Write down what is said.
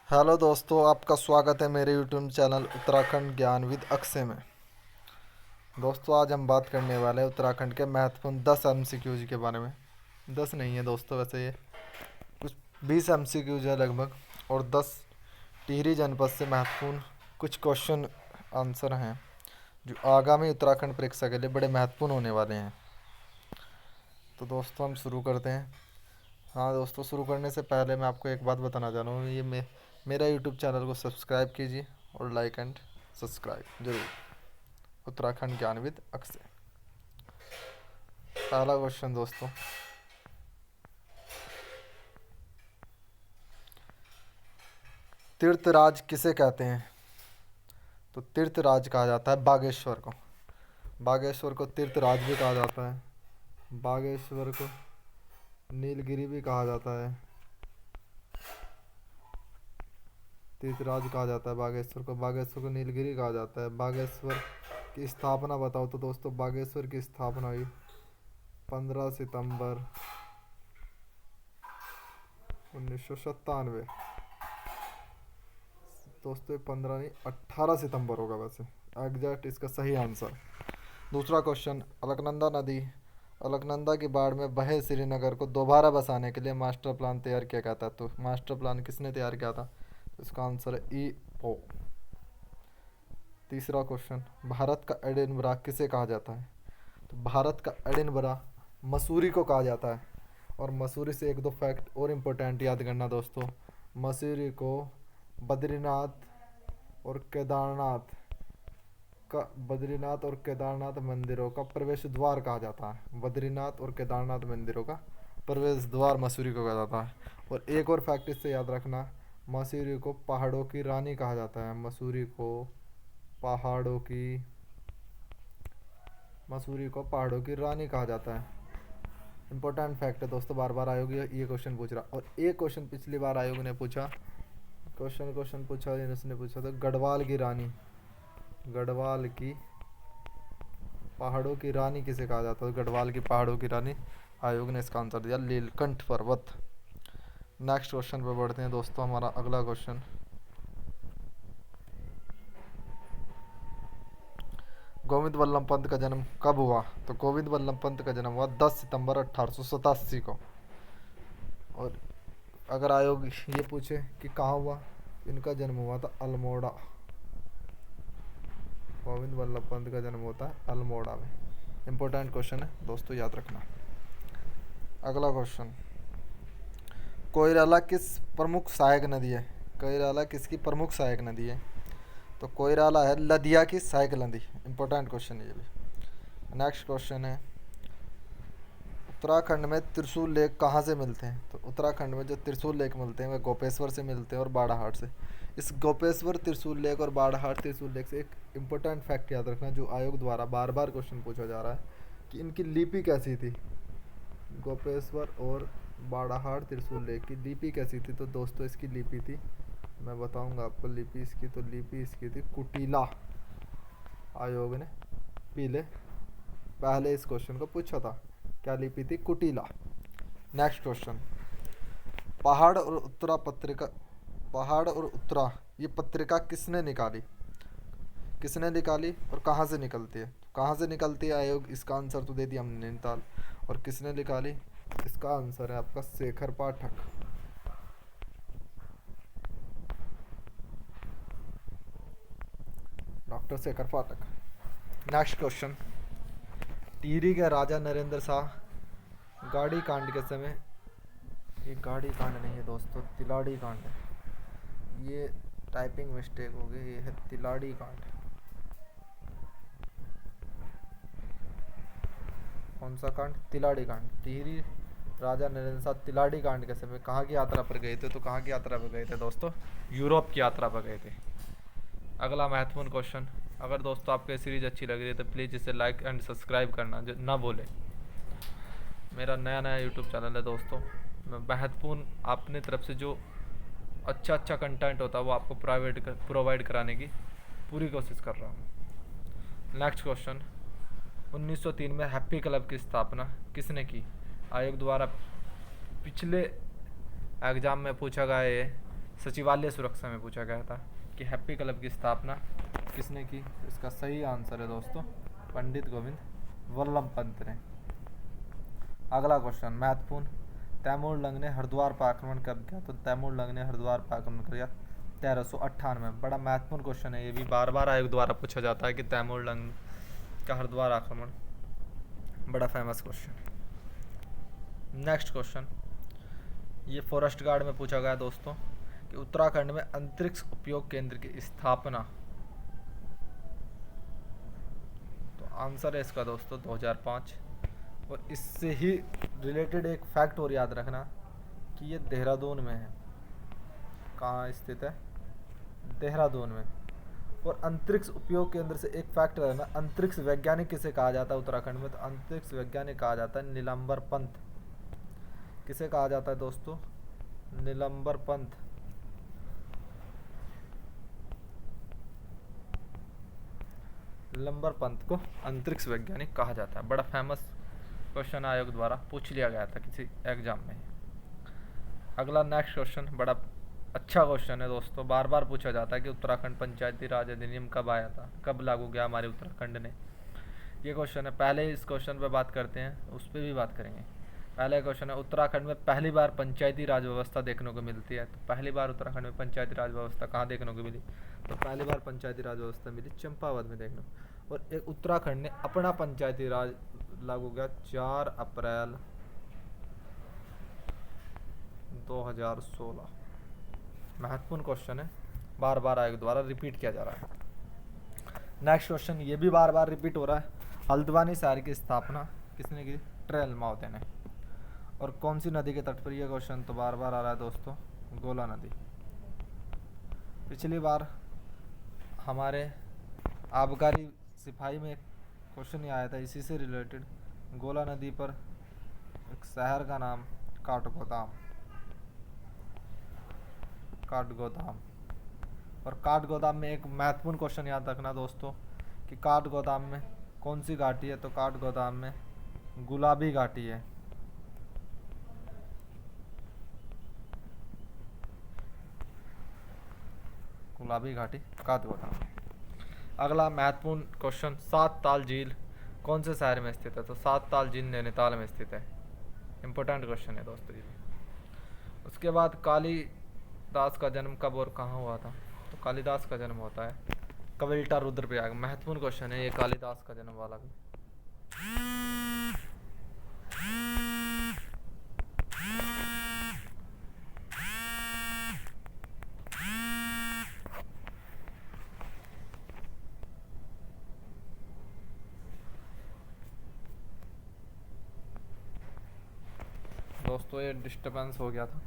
Hello दोस्तों, आपका स्वागत है मेरे यूट्यूब चैनल उत्तराखंड ज्ञान विद अक्षय में। दोस्तों, आज हम बात करने वाले हैं उत्तराखंड के महत्वपूर्ण 10 एमसीक्यूज के बारे में। 10 नहीं है दोस्तों, वैसे ये कुछ 20 एमसीक्यूज है लगभग, और 10 टिहरी जनपद से महत्वपूर्ण कुछ क्वेश्चन आंसर हैं जो आगामी उत्तराखंड परीक्षा के लिए बड़े महत्वपूर्ण होने वाले हैं। तो दोस्तों, हम शुरू करते हैं। हाँ दोस्तों, शुरू करने से पहले मैं आपको एक बात बताना चाह रहा हूँ। मेरा यूट्यूब चैनल को सब्सक्राइब कीजिए और लाइक एंड सब्सक्राइब जरूर। उत्तराखंड ज्ञान विद अक्षय। पहला क्वेश्चन दोस्तों, तीर्थराज किसे कहते हैं? तो तीर्थराज कहा जाता है बागेश्वर को। बागेश्वर को तीर्थराज भी कहा जाता है। बागेश्वर को नीलगिरी भी कहा जाता है। तीर्थराज कहा जाता है बागेश्वर को। बागेश्वर को नीलगिरी कहा जाता है। बागेश्वर की स्थापना बताओ तो दोस्तों, बागेश्वर की स्थापना हुई 15 सितंबर 1997। दोस्तों, ये 15 नहीं 18 सितंबर होगा वैसे एग्जैक्ट इसका सही आंसर। दूसरा क्वेश्चन, अलकनंदा नदी अलकनंदा की बाढ़ में बहे श्रीनगर को दोबारा बसाने के लिए मास्टर प्लान तैयार किया गया था। तो मास्टर प्लान किसने तैयार किया था? इसका आंसर है ई ओ। तीसरा क्वेश्चन, भारत का एडिनबरा किसे कहा जाता है? तो भारत का एडिनबरा मसूरी को कहा जाता है। और मसूरी से एक दो फैक्ट और इम्पोर्टेंट याद करना दोस्तों। मसूरी को बद्रीनाथ और केदारनाथ मंदिरों का प्रवेश द्वार कहा जाता है। बद्रीनाथ और केदारनाथ मंदिरों का प्रवेश द्वार मसूरी को कहा जाता है। और एक और फैक्ट इससे याद रखना, मसूरी को पहाड़ों की रानी कहा जाता है। पहाड़ों की मसूरी को पहाड़ों की रानी कहा जाता है। इंपॉर्टेंट फैक्ट है दोस्तों, बार बार आयोग ये क्वेश्चन पूछ रहा। और एक क्वेश्चन पिछली बार आयोग ने पूछा, क्वेश्चन पूछा इसने पूछा था, गढ़वाल की पहाड़ों की रानी किसे कहा जाता है? गढ़वाल की पहाड़ों की रानी आयोग ने इसका आंसर दिया नीलकंठ पर्वत। नेक्स्ट क्वेश्चन पे बढ़ते हैं दोस्तों। हमारा अगला क्वेश्चन, गोविंद वल्लभ पंत का जन्म कब हुआ? तो गोविंद वल्लभ पंत का जन्म हुआ 10 सितंबर 1887 को। और अगर आयोग ये पूछे कि कहाँ हुआ, इनका जन्म हुआ था अल्मोड़ा। गोविंद वल्लभ पंत का जन्म होता है अल्मोड़ा में। इंपॉर्टेंट क्वेश्चन है दोस्तों, याद रखना। अगला क्वेश्चन, कोइराला किस प्रमुख सहायक नदी है? कोइराला किसकी प्रमुख सहायक नदी है? तो कोइराला है लदिया की सहायक नदी। इंपॉर्टेंट क्वेश्चन है ये भी। नेक्स्ट क्वेश्चन है, उत्तराखंड में त्रिशूल लेक कहाँ से मिलते हैं? तो उत्तराखंड में जो त्रिशूल लेक मिलते हैं वे गोपेश्वर से मिलते हैं और बाड़ाहाट से। इस गोपेश्वर त्रिशूल लेक और बाड़ाहाट त्रिशूल लेक से एक इम्पोर्टेंट फैक्ट याद रखना जो आयोग द्वारा बार बार क्वेश्चन पूछा जा रहा है कि इनकी लिपि कैसी थी। गोपेश्वर और बाड़ाहाट त्रिशूल लेक की लिपि कैसी थी? तो दोस्तों, इसकी लिपि थी, मैं बताऊंगा आपको लिपि इसकी। तो लिपि इसकी थी कुटिला। आयोग ने पहले इस क्वेश्चन को पूछा था, क्या लिपि थी? कुटिला। नेक्स्ट क्वेश्चन, पहाड़ और उत्तरा ये पत्रिका किसने निकाली और कहाँ से निकलती है? कहाँ से निकलती है आयोग, इसका आंसर तो दे दिया हमने, नैनीताल। और किसने निकाली? इसका आंसर है आपका शेखर पाठक। डॉक्टर शेखर पाठक। नेक्स्ट क्वेश्चन, टिहरी के राजा नरेंद्र शाह गाड़ी कांड के समय, ये गाड़ी कांड नहीं है दोस्तों, तिलाड़ी कांड है। ये टाइपिंग मिस्टेक हो गई, ये है तिलाड़ी कांड। कौन सा कांड? तिलाड़ी कांड। टिहरी राजा नरेंद्र शाह तिलाड़ी कांड के समय कहाँ की यात्रा पर गए थे? तो कहाँ की यात्रा पर गए थे दोस्तों? यूरोप की यात्रा पर गए थे। अगला महत्वपूर्ण क्वेश्चन, अगर दोस्तों आपको ये सीरीज अच्छी लग रही है तो प्लीज़ इसे लाइक एंड सब्सक्राइब करना ना भूलें। मेरा नया यूट्यूब चैनल है दोस्तों, मैं महत्वपूर्ण अपनी तरफ से जो अच्छा कंटेंट होता है वो आपको प्रोवाइड कराने की पूरी कोशिश कर रहा हूँ। नेक्स्ट क्वेश्चन, 1903 में हैप्पी क्लब की स्थापना किसने की? आयोग द्वारा पिछले एग्ज़ाम में पूछा गया है सचिवालय सुरक्षा में पूछा गया था कि हैप्पी क्लब की स्थापना किसने की। इसका सही आंसर है दोस्तों पंडित गोविंद वल्लभ पंत ने। अगला क्वेश्चन महत्वपूर्ण, तैमूर लंग ने हरिद्वार पर आक्रमण कब किया। तो तैमूर लंग ने हरिद्वार पर आक्रमण किया 1398 में। बड़ा महत्वपूर्ण क्वेश्चन है, ये भी बार बार आयोग द्वारा पूछा जाता है कि तैमूर लंग का हरिद्वार आक्रमण, बड़ा फेमस क्वेश्चन। नेक्स्ट क्वेश्चन, ये फॉरेस्ट गार्ड में पूछा गया दोस्तों कि उत्तराखंड में अंतरिक्ष उपयोग केंद्र की स्थापना, तो आंसर है इसका दोस्तों 2005। और इससे ही रिलेटेड एक फैक्ट और याद रखना कि ये देहरादून में है। कहाँ स्थित है? देहरादून में। और अंतरिक्ष उपयोग केंद्र से एक फैक्ट रहना, अंतरिक्ष वैज्ञानिक किसे कहा जाता है उत्तराखंड में। तो अंतरिक्ष वैज्ञानिक कहा जाता है नीलंबर पंत। किसे कहा जाता है दोस्तों? नीलंबर पंत। नीलंबर पंत को अंतरिक्ष वैज्ञानिक कहा जाता है। बड़ा फेमस क्वेश्चन आयोग द्वारा पूछ लिया गया था किसी एग्जाम में। अगला नेक्स्ट क्वेश्चन बड़ा अच्छा क्वेश्चन है दोस्तों, बार बार पूछा जाता है कि उत्तराखंड पंचायती राज अधिनियम कब आया था, कब लागू किया हमारे उत्तराखंड ने। ये क्वेश्चन है, पहले इस क्वेश्चन पे बात करते हैं, उस पर भी बात करेंगे। पहला क्वेश्चन है, उत्तराखंड में पहली बार पंचायती राज व्यवस्था देखने को मिलती है। तो पहली बार उत्तराखंड में पंचायती राज व्यवस्था कहाँ देखने को मिली? तो पहली बार पंचायती राज व्यवस्था मिली चंपावत में देखने। और एक उत्तराखंड ने अपना पंचायती राज लागू किया 4 अप्रैल 2016। महत्वपूर्ण क्वेश्चन है, बार बार आयोग द्वारा रिपीट किया जा रहा है। नेक्स्ट क्वेश्चन, ये भी बार बार रिपीट हो रहा है, हल्द्वानी शहर की स्थापना किसने की? ट्रेल माउते ने। और कौन सी नदी के तट पर? यह क्वेश्चन तो बार बार आ रहा है दोस्तों, गोला नदी। पिछली बार हमारे आबकारी सिपाही में क्वेश्चन ही आया था इसी से रिलेटेड, गोला नदी पर एक शहर का नाम काठगोदाम। काठगोदाम। और काठगोदाम में एक महत्वपूर्ण क्वेश्चन याद रखना दोस्तों कि काठगोदाम में कौन सी घाटी है। तो काठगोदाम में गुलाबी घाटी है। गुलाबी घाटी काठगोदाम। अगला महत्वपूर्ण क्वेश्चन, सात ताल झील कौन से शहर में स्थित है। तो सात ताल झील नैनीताल में स्थित है। इंपॉर्टेंट क्वेश्चन है दोस्तों ये। उसके बाद कालिदास का जन्म कब और कहाँ हुआ था। तो कालिदास का जन्म होता है कविल्टा रुद्रप्रयाग। महत्वपूर्ण क्वेश्चन है ये कालिदास का जन्म वाला भी। दोस्तों ये डिस्टर्बेंस हो गया था।